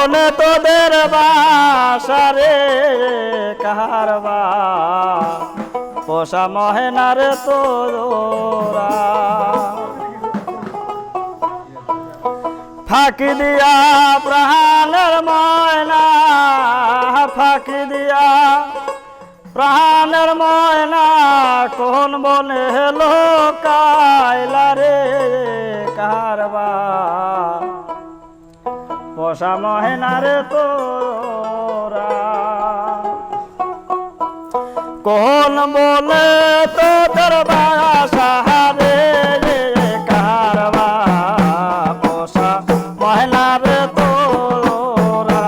কোনে তোদের বাসারে কারবা পোষা মহেনারে তোরা ফাঁকি দিয়া প্রাণের ময়না ফাঁকি দিয়া প্রাণের ময়না কোন বনে লোকাইলা রে কারবা পোষা মহেনারে তোরা কোন বলে তোদের বাসা রে কারবা পোষা মহেনারে তোরা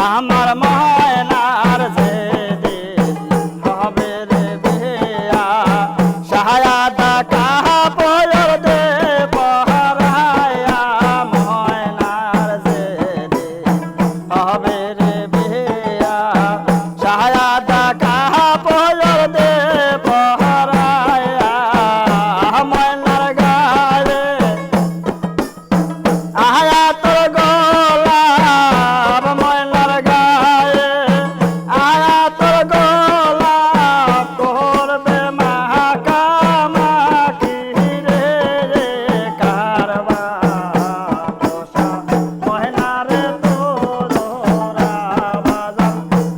আমার ময়নার যেদিন হবে রে বিয়া সাহায়াদা কাহা পয়র দে পহারায়া ময়নার যেদিন হবে রে বিয়া সাহায়াদা কাহা পয়র দে পহারায়া ময়নার গায়ে আয়া তোর গোলাপ ময়নার গায়ে আয়া তোর গোলাপ করবে মাহাকামাকি রে কারবা পোষা ময়নারে তোরা বাজান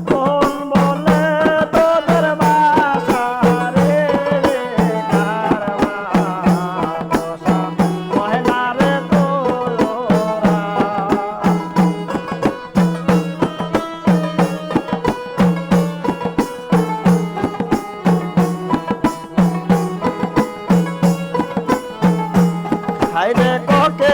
কোন বলে তোদের বাসা রে কারবা পোষা ময়নারে তোরা হাইরে কোকে